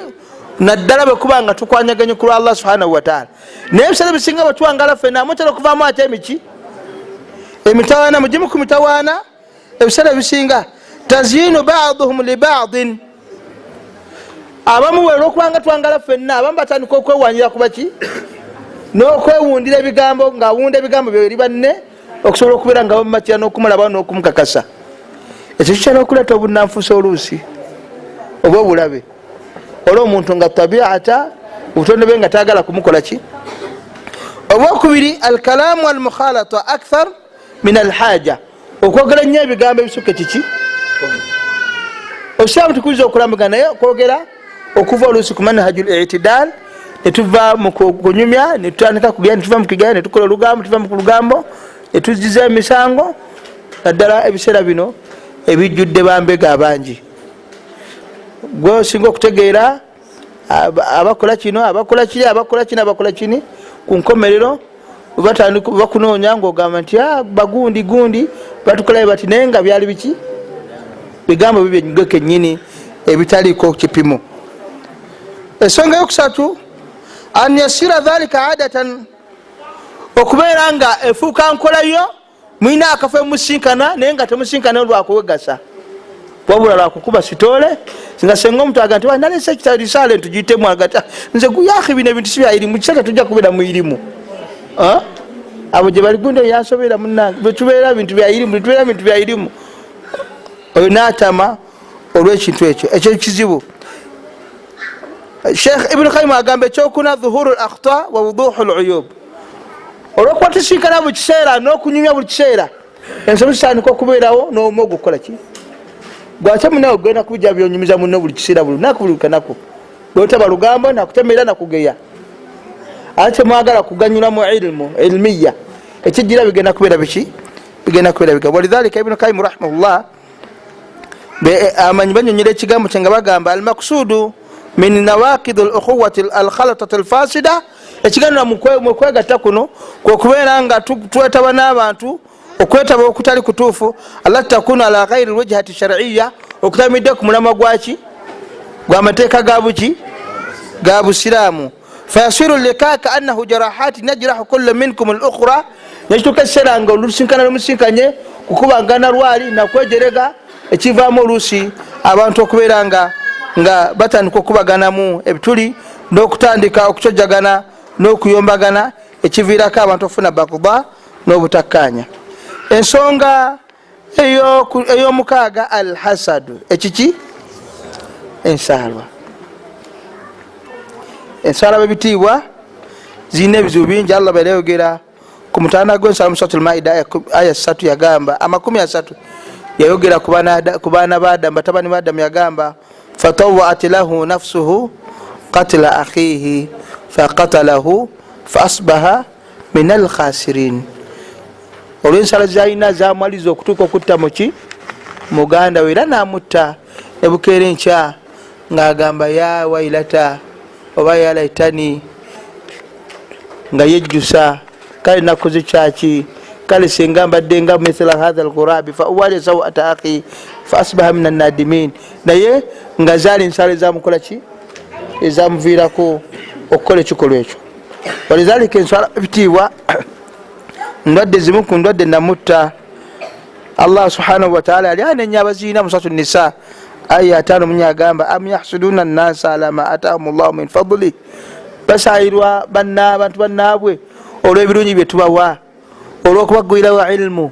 naddala bwekuba nga tukwanyaganye ku lwa Allah subhanahu wa ta'ala naye ebiseera bisinga bwetuwangaala ffenna amutera okuvaamu ate emiki emitawaana mugimu ku mitawaana ebiseera bisinga taziinu ba'duhum li ba'din abamu bwe olwokubanga tuwangaala ffenna abamu batandika okwewanyira kubaki n'okwewundira ebigambo ng'awunda ebigambo byo eri banne okusobola okubeera nga bamumatira n'okumulaba n'okumukakasa ekyo kikyala okuleeta obunanfuusa oluusi oba obulabe olwo omuntu nga tabiata obutonde bwe nga taagala kumukola ki obwokubiri alkalaamu almukhalata akthar min alhaja okwogera nnyo ebigambo ebisuka kiki obusiraamu tukuliza okulambagana naye okwogera okuva oluusi ku manhaju litidal netuva mu kunyumya netutandika kugenda netuva mu kigaya netukola olugambo tuva mu lugambo netuziza emisango naddala ebiseera bino ebijjudde bambega abangi gwe osinga okutegeera abakola kino abakola kiri abakola kino abakola kini ku nkomerero batandika bakunoonya ngaogamba nti gundi batukolaye bati naye nga byali biki bigambo bibyo kennyini ebitaliko kipimo ensonga yokusatu an yasira dhalika adatan okubeera nga efuuka nkolayo mwina akafo emusinkana naye nga temusinkana lwakuwegasa wabula lwakukuba sitole nga senga omuntu aga nti nalese ekitalisale ntugiyitemu agati nze yahi bino ebintu sibyairimu kisata tujja kubeera muirimu abo gye bali gundi yansobera munange bwetubeera bintu byairimu tubeera bintu byairimu oyo natama olwekintu ekyo kizibu Sheikh Ibn Qayyim agamba ekyokuna dhuhuru al-akhta wa wuduhu al-uyub olwokuba tusinkana buli kiseera n'okunyumya buli kiseera ensobi zitandika okubeerawo n'omu ogukola ki gwate munawe ogenda kubijja byonyumiza muno buli kiseera buli lunaku buli lunaku bwotaba lugambo nakutemerera nakugeya ate mwagala kuganyulamu ilmiya ekijjira bigenda kubeera biki bigenda kubeera bigambo walidhalika Ibn Qayyim rahimahullah amanyi banyonyera ekigambo kye nga bagamba almaksudu min nawaqid al-ukhuwati al-khalatati al-fasida ekiganira mu kwegatta kuno kwekubeera nga twetaba n'abantu okwetaba okutali kutuufu alla takunu ala ghairi alwajhati shar'iyya okutamidde ku mulama gwaki gw'amateeka ga buki ga busiraamu. Fayasiru lika kaannahu jarahati najrahu kullu minkum al-ukhra, nekituuka ekiseera nga olusinkana lumusinkanye kukubangana lwali nakwejerega, ekivaamu oluusi abantu okubeera nga batandika okubaganamu ebituli n'okutandika okucojagana n'okuyombagana, ekiviirako abantu okufuna bagda n'obutakkanya. Ensonga ey'omukaaga al-hasadu, ekiki ensaalwa. Ensaalwa bebitiibwa zirina ebizibu bingi. Allah bayayogera ku mutaana gw'ensaalwa mu suratul Maida aya 3 yagamba, 30 yayogera ku baana ba Adamu, batabani ba Adamu, yagamba fatawat lahu nafsuhu qatla akhihi faqatalahu faasbaha min alkhasirin. Olw'ensala zalina zamaliza okutuuka okutta muki muganda we, era namutta. Ebukeera enkya ng'agamba ya wailata oba ya laitani, nga yejjusa, kale nakoze kyaki, kale singa mbadde nga mithla hadha alghurabi fa uwali sawata akhi fa asbaha min annadimin. Naye nga zaali ensala ezamukola ki, ezamuviirako okukola ekikolwa ekyo. Walizalika ensala ebitiibwa ndwadde zimu ku ndwadde namutta. Allah subhanahu wa ta'ala yali anenya abaziina mu suratu Nisa aya 5 agamba am yahsuduna an-nasa ala ma atahum Allah min fadli, basayirwa abantu bannaabwe olw'ebirungi bye tubawa, olw'okubagwirawo ilmu,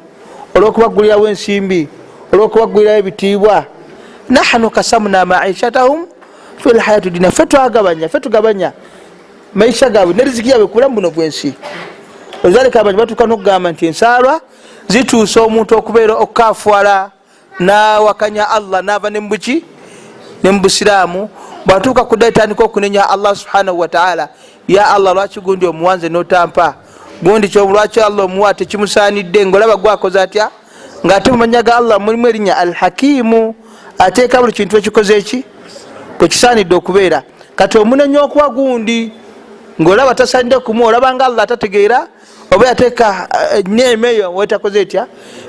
olw'okubagulirawo ensimbi, olw'okubagulirawo ebitiibwa. Nahnu kasamna ma'ishatahum fil hayati dunya, fe tugabanya maisha gaabwe ne riziki yaabwe ku bulamu buno bw'ensi. Olwazalika abantu batuuka n'okugamba nti ensaalwa zituusa omuntu okubeera okukafuala n'awakanya Allah n'ava nembuki nembusiraamu. Bwatuuka kudda etandika okunenya Allah subhanahu wa ta'ala, ya Allah lwaki gundi omuwanze n'otampa, gundi lwaki Allah omuwa tekimusaanidde, ng'olaba gwakoze atya, ng'ate mu mannya ga Allah mulimu erinnya al-hakimu, ateeka buli kintu ekikoze eki kwekisaanidde okubeera. Kati omunenya okuwa gundi ng'olaba tasaanidde kumuwa, olabanga Allah tategeera oba yateeka neema eyo wetakoze etya,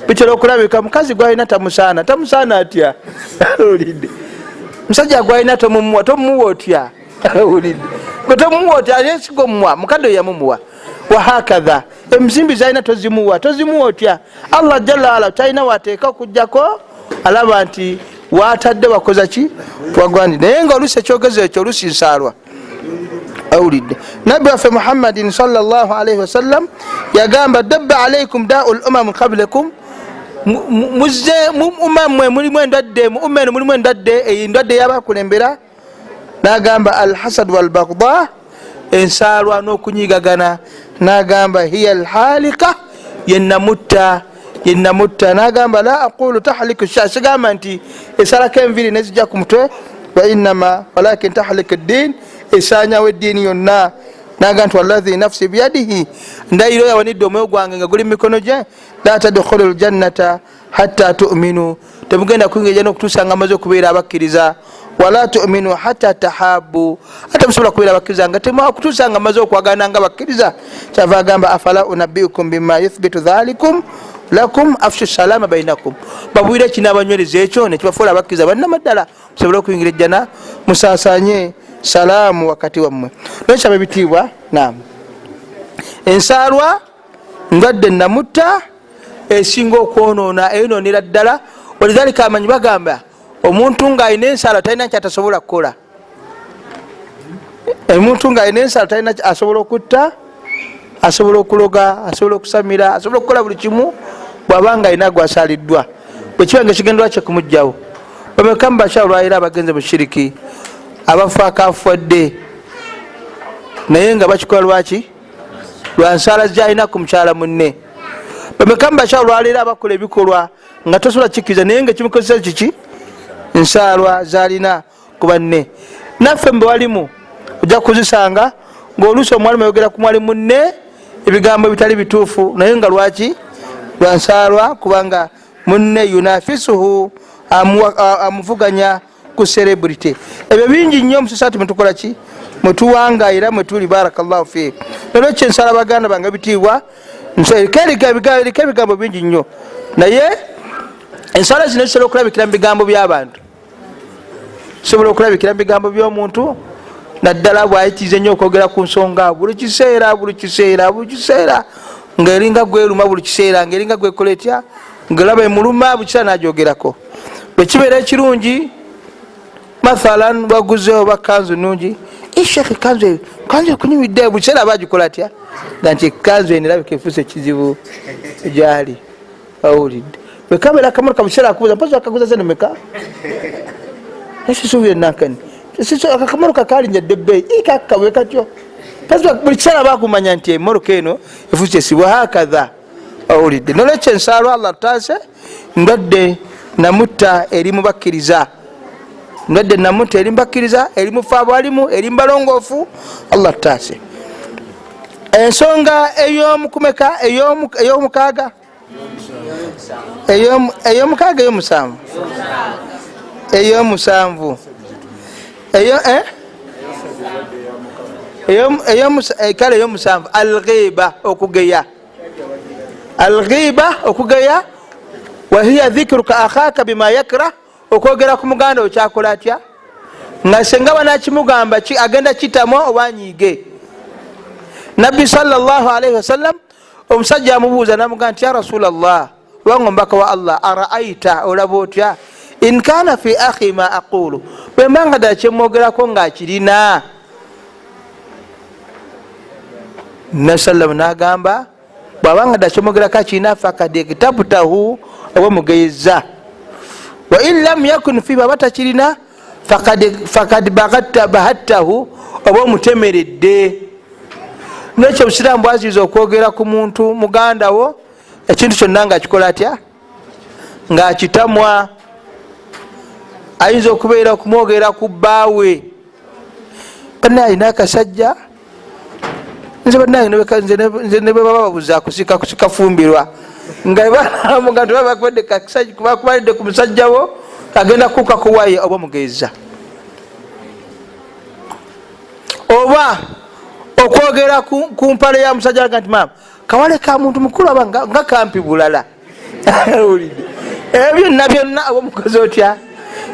bitera okulabika. Mukazi gwalina tamusaana atya olidde, musajja gwalina tomumuwa otya olidde, gwe tomumuwa otya, ayesiga omuwa mukadde yamumuwa. Wahakadha emizimbi zalina tozimuwa otya. Allah jalla wala talina wateeka okujjako alaba nti watadde wakoza ki wagwandi. Naye nga oluusi ekyogezo ekyo oluusi nsaalwa awulidde. Nabbi waffe Muhammadin sallallahu alaihi wasallam yagamba dabba alaikum da'ul umam qablakum, mumammwe mulimu endwadde, mu umma eno mulimu endwadde, endwadde yabakulembera. Nagamba alhasad walbagda, ensaalwa n'okunyigagana. Nagamba hiya alhalika, yennamutta. Nagamba la aqulu tahliku sha, sigamba nti esalako enviri nezijja ku mutwe, wa innama walakin tahliku ad-din, esaanyawo eddiini yonna. Naga nti wallahi nafsi biyadihi, ndayiro yawanidde omwoyo gwange nga guli mu mikono gye, la tadkhulu aljannata hatta tu'minu, temugenda kuyingira n'okutuusa nga amaze okubeera abakkiriza. Wala tu'minu hatta tahabu, ate musobola kubeera abakkiriza nga temwa kutuusa nga amaze okwagana nga bakkiriza. Kyava agamba afala unabbiukum bima yuthbitu dhalikum lakum afshu salama bainakum, babuire kina abanywereza ekyo nekibafuula abakkiriza bannamaddala, musobole okuyingira ejjana, musaasanye salaamu wakati wammwe. Nokyaba ebitiibwa, naamu ensaalwa ndwadde namutta esinga okwonoona, eyonoonera ddala. Walidhalika amanyi bagamba omuntu ng'alina ensaalwa talina kyatasobola kukola. Omuntu ng'alina ensaalwa talina asobola okutta, asobola okuloga, asobola okusamira, asobola okukola buli kimu bw'abanga alina gwasaaliddwa. Bwe kiba nga kigendwa kye kumugjawo. Bameka mu bakyalo lwayira abagenze mu shiriki, abafu akafwadde, naye nga bakikola lwaki? Lwa nsaala gy'alina ku mukyala munne. Bameka mu bakyalo lwaleero abakola ebikolwa nga tosobola kikkiriza, naye nga kimukozesa kiki? Ensaalwa zalina ku banne. Naffe mbe walimu ojja kuzisanga ng'oluusi omwalimu ayogera ku mwalimu munne ebigambo ebitali bituufu, naye nga lwaki? Lwa nsaalwa, kubanga munne yunafisuhu, amuvuganya ku celebrity. Ebyo bingi nnyo mu society mwetukola ki? Mwetuwanga era mwetuli. Barakallahu fiik. Nolwekyo ensala baganda bange bitiibwa, eriko ebigambo bingi nnyo, naye ensala zino zisobola okulabikira mu bigambo by'abantu, zisobola okulabikira mu bigambo by'omuntu, naddala bwayitize nnyo okwogera ku nsonga buli kiseera ngaeringa gweruma buli kiseera ngaeringa gwekola etya ngalaba emuluma buli kiseera nagyogerako. Bwekibeera ekirungi mathalan baguzeho bakanzu nungi ishekhe kanzu ekunyumidde buli kiseera abagikola atya nga nti ekanzu enirabika efuuse ekizibu gyali awulidde bwekabeera akamotoka buli kiseera akubuza mpozi akaguza zeno meka esisuubire nankani akamotoka kalinyadde ebbeeyi kakabwe katyo buli kiseera bakumanya nti emmotoka eno efuuse esibwa hakatha awulidde. Nolwekyo ensaalwa Allah taase ndwadde namutta eri mubakkiriza eri mufa abalimu eri mubalongoofu Allah taase. Ensonga ey'omukumeka ey'omukaaga ey'omusanvu kale ey'omusanvu alghiba okugeya wahiya dhikruka akhaka bima yakrah okwogera ku muganda okyakola atya nga senga banakimugamba agenda kitamu oba nyiige. Nabbi sallallahu alaihi wasallam omusajja amubuuza namugamba nti ya rasulallah wange omubaka wa Allah araaita olaba otya in kana fi akhi ma aqulu bwembanga ddala kyemwogerako ngaakirina. Nabi sallam nagamba bwabanga ddala kyemwogerako akirina fakad iktabtahu oba mugeyeza wa in lam yakun fi baba takirina fakad bahattahu oba omutemeredde. Nekyo obusiraamu bwaziiza okwogera ku muntu muganda wo ekintu kyonna ngaakikola atya ngaakitamwa. Ayinza okubeera okumwogera ku bbaawe bana alina akasajja nze nebaba babuza kusikafumbirwa nga bakubalidde ku musajja wo agenda kuka kuwaye oba mugeza oba okwogera ku mpale ya musajja nti maama kawale ka muntu mukulu aba nga kampi bulala ebyo byonna oba mukozi otya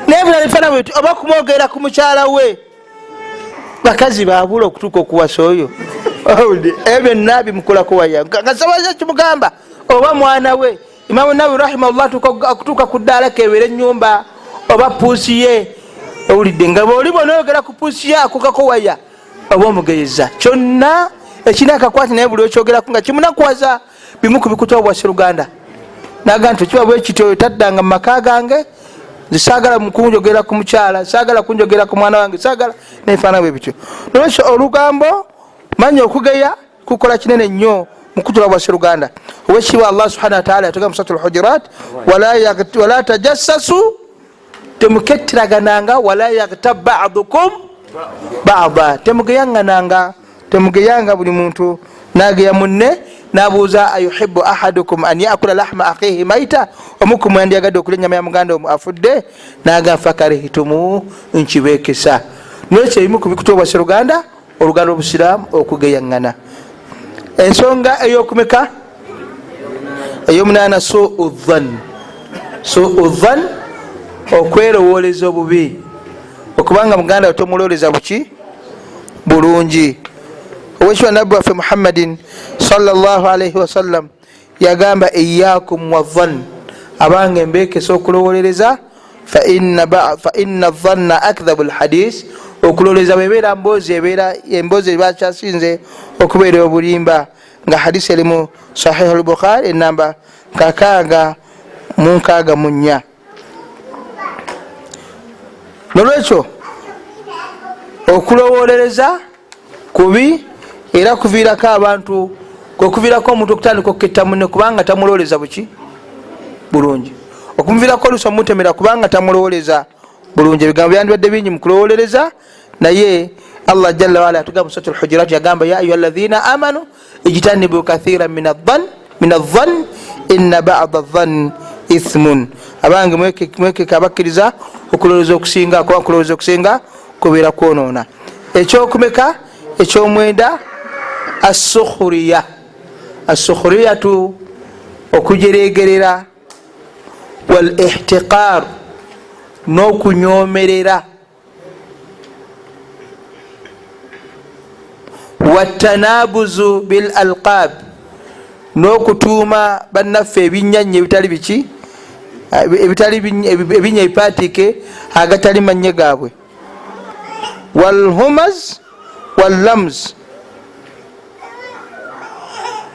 nebiralifana bweti oba kumwogera ku mukyala we bakazi babula okutuuka okuwasa oyo ebyo byonna bimukolako waya nga sabaza kimugamba oba mwana we. Imamu Nawawi rahimahullah akutuuka ku ddaala kebeera ennyumba oba puusi ye owulidde nga bwoli bonaogera ku puusi ye akukako waya oba omugeyeza kyonna ekina akakwati naye buli okyogeraku nga kimunakuwaza bimu ku bikuta bwa Sseruganda naga nti kiba bwe kityo taddanga mu maka gange saagala kunjogera ku mukyala saagala kunjogera ku mwana wange saagala nefaana bwe bityo. Nolwekyo olugambo manya okugeya kukola kinene nnyo mu kutula bwa Sseruganda. Owekitiibwa Allah subhanahu wa ta'ala yatugamba mu suratul Hujurat wala tajassasu temuketiragananga wala yaghtab ba'dukum ba'da temugeyanga buli muntu nageya munne nabuuza ayuhibbu ahadukum an yakula lahma akhihi maita omukumu yandiyagadde okulya ennyama ya muganda afudde naga fakarihitumu nkibekesa. Nolwekyo ebimu ku bikutu bwa Sseruganda oluganda lw'Obusiraamu okugeyaŋŋana. Ensonga ey'okumeka ey'omunaana su'u dhann okwerowooleza obubi okubanga muganda we tomulowoleza buki bulungi. Owekitibwa nabbi waffe Muhammadin sallallahu alaihi wasallam yagamba iyyakum wadhann abanga embekesa okulowolereza fa inna dhanna akdhabu alhadith okulowoleza bwebeera emboozi ebakyasinze okubeera obulimba nga hadisi erimu sahih al-Bukhari enamba 664. Nolwekyo okulowolereza kubi era kuviirako abantu kwekuviirako omuntu okutandika okuketta munne kubanga tamulowoleza buki bulungi okumuviirako oluusi omutemera kubanga tamulowoleza bulungi. Ebigambo byandibadde bingi mu kulowolereza naye Allah jalla waala atugamba mu suratul Hujurat yagamba ya ayuha alladhina amanu ijtanibu kathiran min adh-dhann inna ba'da adh-dhann ithmun. Abange mwekeka abakkiriza okulowoleza okusinga kuba kulowoleza okusinga kubeera kwonoona. Ekyokumeka ekyomwenda as-sukhriyatu okujeregerera wal ihtiqar n'okunyomerera watanabuzu bil alqab n'okutuuma bannaffe ebinyanya ebitali biki ebinya ebipatike agatali manye gaabwe. walhumaz wallamz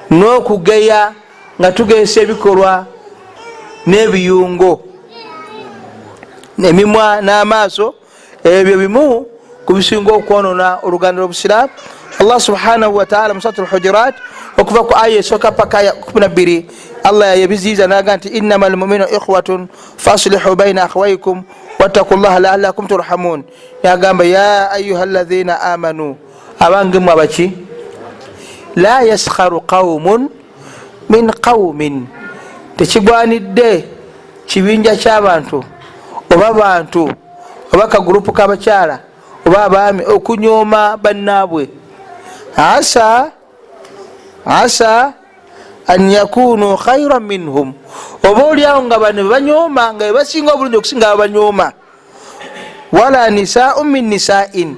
n'okugeya nga tugeyesa ebikolwa n'ebiyungo emimwa n'amaaso, ebyo bimu kubisinga okwonona oluganda lw'obusiraamu. Allah subhanahu wa ta'ala mu suratul hujurat okuva ku aya esooka paka aya 12 Allah yabiziiza naga nti innamal mu'minuna ikhwatun faslihu baina akhawaykum wattaqullaha la'allakum turhamun. Yagamba ya ayyuhalladhina amanu, abange mu abaki, la yaskharu qaumun min qaumin, tekigwanidde kibinja ky'abantu oba bantu oba kagurupu k'abakyala oba abaami okunyooma bannaabwe. asa an yakunu khairan minhum, oba oliawo nga bano bebanyooma nga bebasinga obulungi okusinga babanyooma. wala nisaun min nisain,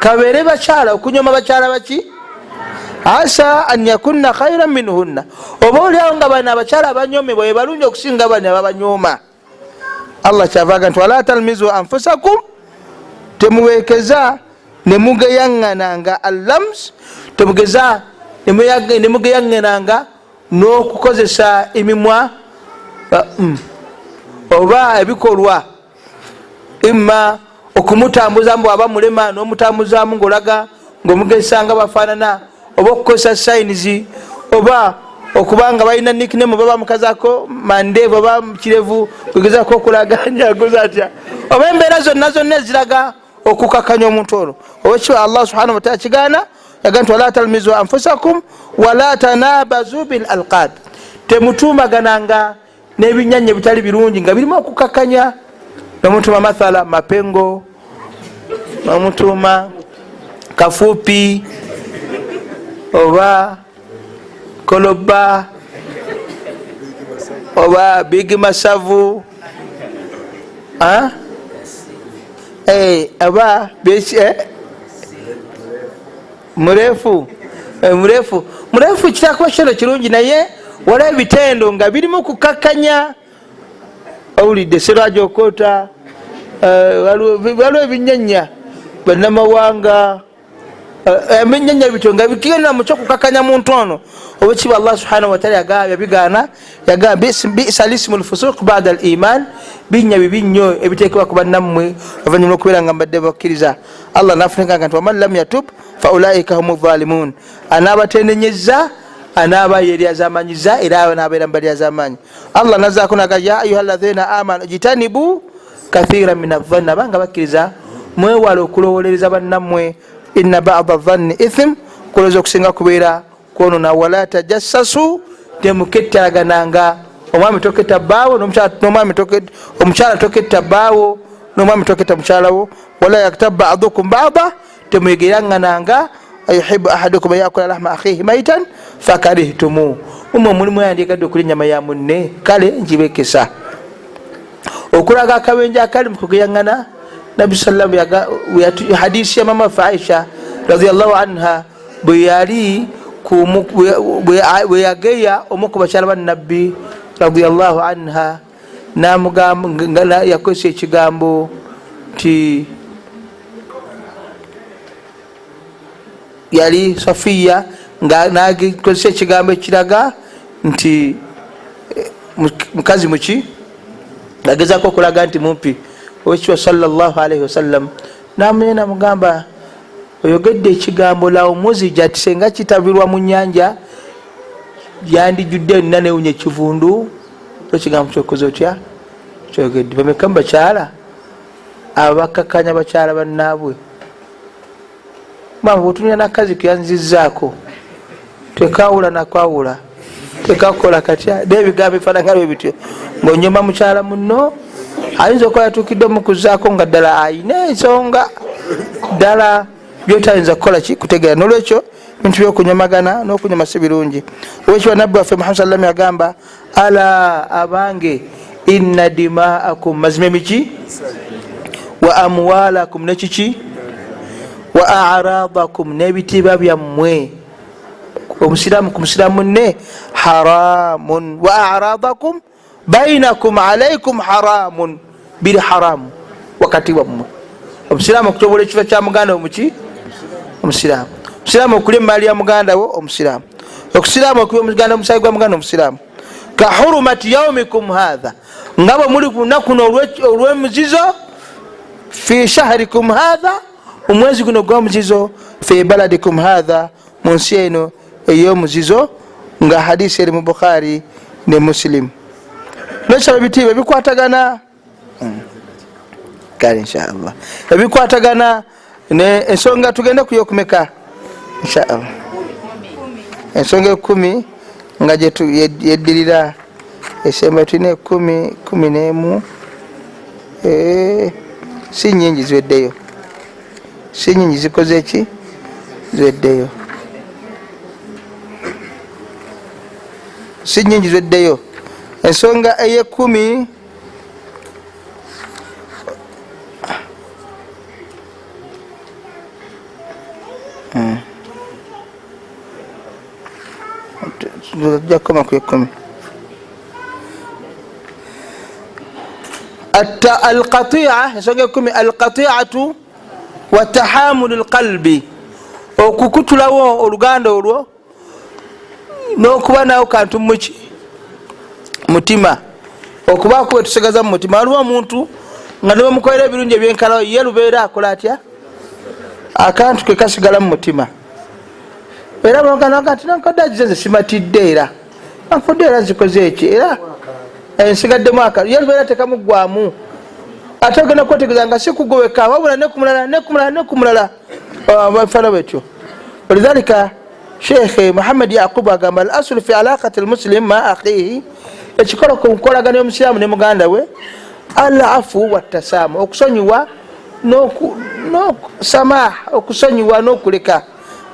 kabeere bakyala okunyooma bakyala baki, asa an yakunna khairan minhunna, oba oliawo nga bano abakyala abanyomebwa bebalungi okusinga bano ababanyooma. Allah kyavaga nti wala talmizu anfusakum, temuwekeza nemugeyangananga allams, temugeza nemugeyangananga n'okukozesa emimwa oba ebikolwa, imma okumutambuzamu bwaba mulema n'omutambuzamu ng'olaga ng'omugezesanga bafaanana, oba okukozesa sayinizi, oba okubanga balina nickname baba mukazako mandevu oba kirevu kugezako okulaganya agoza atya, oba embeera zonna eziraga okukakanya omuntu ono. Olwekyo Allah subhanahu wa ta'ala kigaana yaga nti wala talmizu anfusakum wala tanabazu bil alqab, temutumagananga n'ebinyanya bitali birungi nga birimu okukakanya. Nomutuma mathala mapengo, nomutuma kafupi oba koloba oba bigi masavu, oba murefu kitakuba kino kirungi, naye wala ebitendo nga birimu kukakanya. Owulidde serwajo okota waliwo ebinyanya bannamawanga ebinyanya bityo nga bigenda mu kyokukakanya muntu ono. Owekiba Allah subhanahu wa ta'ala yabigaana, yagamba bisa lismul fusuq ba'da al iman, binya bibinyo ebiteekebwa ku bannammwe oluvannyuma okubeera nga mbadde bakkiriza. Allah nafunikanga nti waman lam yatub fa ulaika humu zalimun, anaabatendenyezza anaaba yeryazamanyiza era anaabeera mbalyazamanyi. Allah nazaako naga ya ayyuhalladhina amanu jitanibu kathiran min adh-dhanni, abanga bakkiriza mwewala okulowolereza bannammwe, inna ba'da adh-dhanni ithm, kulowooza okusinga kubeera kwonona. wala tajassasu, temuketalagananga, omwami toketta bbaawo omukyala toketta bbaawo n'omwami toketta mukyalawo. wala yaktab ba'dukum ba'da, temuyegerangananga. ayuhibu ahadukum yakula lahma akhihi maitan fakarihtumu, umwe mulimu yandigadde okulya ennyama ya munne, kale njibekesa. Okulaga akabenje akali mukugeyangana, Nabi sallam hadisi ya mama Aisha radhiyallahu anha bwe yageya omu ku bakyala ba Nabbi radhiyallahu anha, namugamba yakozesa ekigambo nti yali Safiya, nga nakozesa ekigambo ekiraga nti mukazi muki, agezako okulaga nti mumpi. Owekiwa sallallahu alaihi wasallam namunye namugamba oyogedde ekigambo lawo muzija ti senga kitabirwa mu nyanja yandijjudde nina newunya ekivundu, ekigambo kyokoze otya kyogedde. Bameka mu bakyala abakakanya bakyala bannaabwe, mama bwotunira nakazi kuyanzizaako tekawula nakwawula tekakola katya nebigambo bifaananga bwebityo, ng'onyoma mukyala munno ayinza okuba yatuukidde omukuzaako nga ddala ayina ensonga ddala byotayinza kukola ki kutegeera. Nolwekyo ebintu byokunyomagana n'okunyoma si birungi. Owekiwa nabbi waffe Muhammad sallam yagamba ala abange inna dima'akum, mazime miki, wa amwalakum nekiki, wa a'radakum nebitiba byammwe omusiramu ku musiramu ne haramun wa a'radakum bainakum alaykum haramun biri haramu wakati wammwe omusiramu okutobola ekifo kya muganda omuki omusiramu omusiramu okulya emaali ya muganda wo omusiramu okusiramu okuba omuganda omusayi gwa muganda omusiramu ka hurumati yaumikum hadha nga bwe muli ku lunaku kuno olw'emuzizo fi shahrikum hadha omwezi guno gw'omuzizo fi baladikum hadha mu nsi eno ey'omuzizo nga hadisi eri mu Bukhari ne Muslim nesaba ebitiibwa ebikwatagana kale inshallah ebikwatagana ensonga tugenda kuyokumeka inshallah ensonga 10 nga yeddirira esemba tulina 11 si nyingi ziweddeyo si nyingi zikoze eki ziweddeyo si nyingi ziweddeyo ensonga eye10 jakoma ku 10 alqati'a ensonga 10 alqati'atu wa tahamulu alqalbi okukutulawo oluganda olwo n'okuba nawo kantu muki mutima okubaako wetusegaza mu mutima waliwo omuntu nga nebamukolera ebirungi ebyenkalawo ye lubeera akola atya akantu ke kasigala mu mutima era bwoganaga nti nankodde agizenze simatidde era nankodde era nzikoze eki era ensigaddemu akalu ye lubeera tekamugwamu ate ogenda kwetegereza nga sikugoweka wabula nekumulala bafana bwetyo walidhalika Shk Muhammad Yaqub agamba al aslu fi alaqati almuslim ma akhihi ekikola ku nkolagana y'omusiraamu ne muganda we al afu wattasamu okusonyiwa n'okusamaha okusonyiwa n'okuleka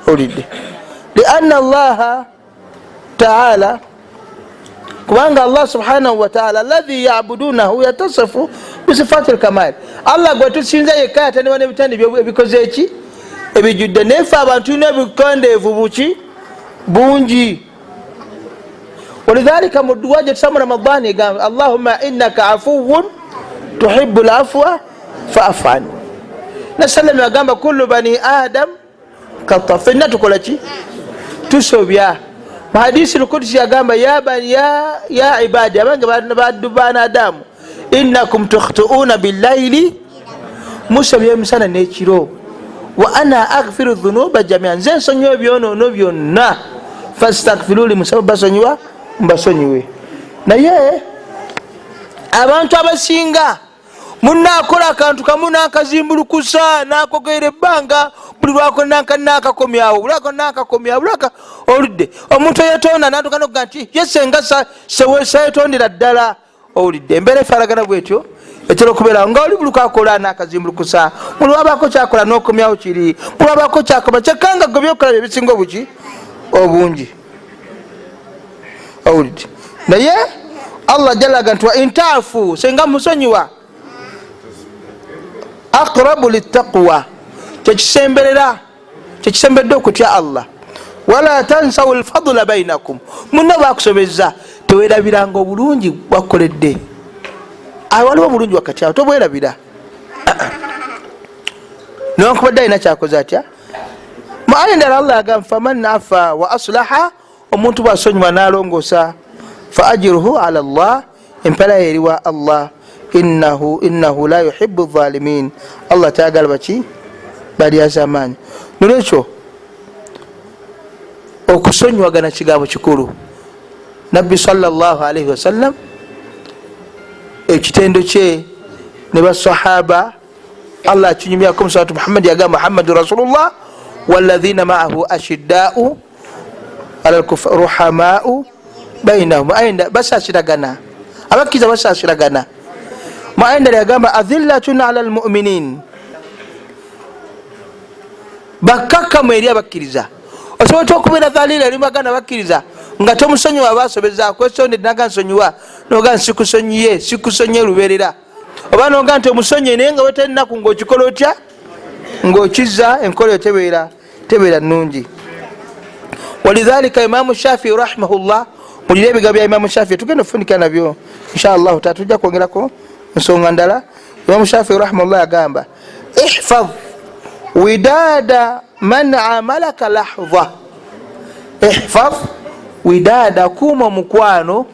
olidde lianna allaha taala kubanga Allah subhanahu wa ta'ala alladhi ya'budunahu yatasafu bisifati alkamal Allah gwe tusinza yekka ataniwa n'ebitandi ebikoze eki ebijudde nefe abantu n'ebikondeevu buki bungi walidhalika mu duwa gye tusamu ramadani egamba allahumma innaka afuwun tuhibbu lafwa fa'fu anni nasallam agamba kullu bani adam kata fenna tukola ki tusobya mu hadisi lkudusi agamba ya ibadi abange baddu bana adamu innakum tukhtuuna billaili musobya emisana n'ekiro wa ana aghfiru dhunuba jamia nze nsonyiwa ebyonoono byonna fastaghfiruli musaba basonyiwa mbasonyiwe naye abantu abasinga munakola akantu kamu nakazimbulukusa nakogera ebbanga buli lwako nakakomyawo bulwako nakakomyawo bulwaka oludde omuntu eyetonda natuka nokuga nti yesenga sewesayetondera ddala owulidde embeera efaragana bwetyo etera okubeerawo nga oli bulukakola nakazimbulukusa mulwabako kyakola nokomyawo kiri mulwabako kyakola kyekanga gwe byokola byebisinga obuki obungi owulidde naye Allah jalaga nti wa intaafu senga musonyiwa aqrabu littaqwa kyekisembedde okutya Allah wala tansawu lfadula bainakum munna bakusobeza tewerabiranga obulungi bwakoledde waliwo obulungi wakati awo tobwerabira newankubadde alina kyakoze atya muaya endala Allah agamba faman afa wa aslaha omuntu bwasonyiwa nalongosa fa ajiruhu ala Allah empera yeriwa Allah innahu la yuhibbu dhalimin Allah tayagala baki bali azamanyi nolwekyo okusonyiwagana kigambo kikulu nabbi sallallahu alaihi wasallam ekitendo kye ne basahaba Allah akinyumyako musawatu Muhammad yagamba Muhammadu rasulullah walladhina ma'ahu ashidda'u ala al-kufar ruhama'u bainahum ainda basasiragana abakiza basasiragana maenda yagamba adhillatun ala almu'minin bakaka mweri abakiriza osobola okubeera dhalila eri baganda bakiriza nga tomusonyiwa basobeza kwesonde naga nsonyiwa noga sikusonyiye luberera oba noga nti omusonyi naye nga wetalinaku ngaokikola otya ng'okiza enkola tebeera nnungi. Walidhalika Imamu Shafii rahimahullah, mulire ebigambo bya Imamu Shafii, tugenda okufunika nabyo inshallah taala, tujja kwongerako ensonga ndala. Imamu Shafii rahimahullah yagamba ihfadh widada man amalaka lahdha, ihfadh widada, kuuma omukwano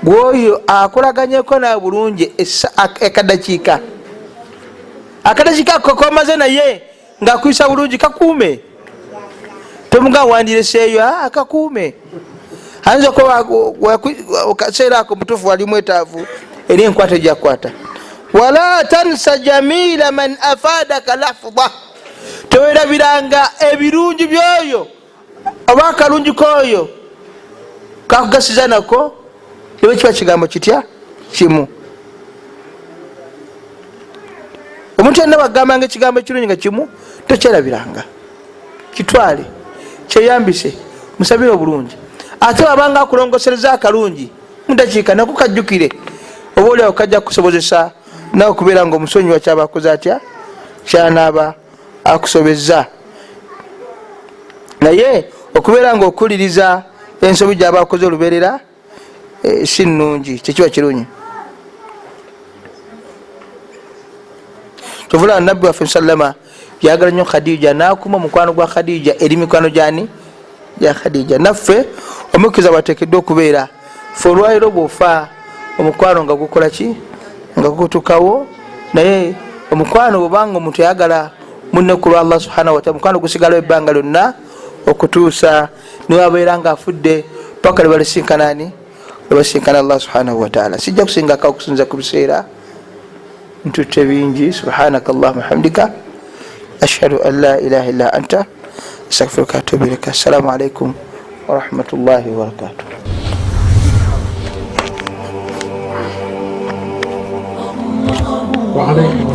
gwoyo akolaganyeko nawe bulungi akadakiika komaze naye ngaakuyisa bulungi, kakuume. Tomuga wandireseeyo, akakuume. Ayinza okuba kaseera ako mutuufu wali mwetaavu eri enkwata ejakwata. Wala tansa jamila man afadaka lafdha, tewerabiranga ebirungi byoyo oba akalungi koyo kakugasiza nako niwe kiba kigambo kitya kimu. Omuntu yenna bagambanga ekigambo ekirungi nga kimu tokyerabiranga, kitwale kyeyambise, musabire obulungi. Ate wabanga akulongosereza akalungi mudakiika nako kajjukire, oba oliawo kajja kukusobozesa nawe okubeera nga omusonyiwa kyaba akoze atya, kyanaaba akusobezza. Naye okubeera nga okuwuliriza ensobi gyaba akoze olubeerera si nnungi, kyekiba kirungi. Kyovula nabbi waffe sallama yagala nnyo Khadija, naakuma mukwano gwa Khadija eri mikwano gyani gya Khadija. Naffe omukkiriza bwateekeddwa okubeera fe olwaliro bw'ofa omukwano nga gukola ki, nga gutukawo. Naye omukwano bwobanga omuntu yagala munne ku lwa Allah subhanahu wa ta'ala, omukwano gusigalawo ebbanga lyonna okutuusa niwabeera nga afudde paka lebalisinkana Allah subhanahu wa ta'ala. Sijja kusingako okusinza ku biseera ntutte bingi. Subhanaka Allahumma hamdika ashhadu an la ilaha illa anta astaghfiruka wa atubu ilaik. Assalamu alaikum wa rahmatullahi wa barakatuh. Wa alaikum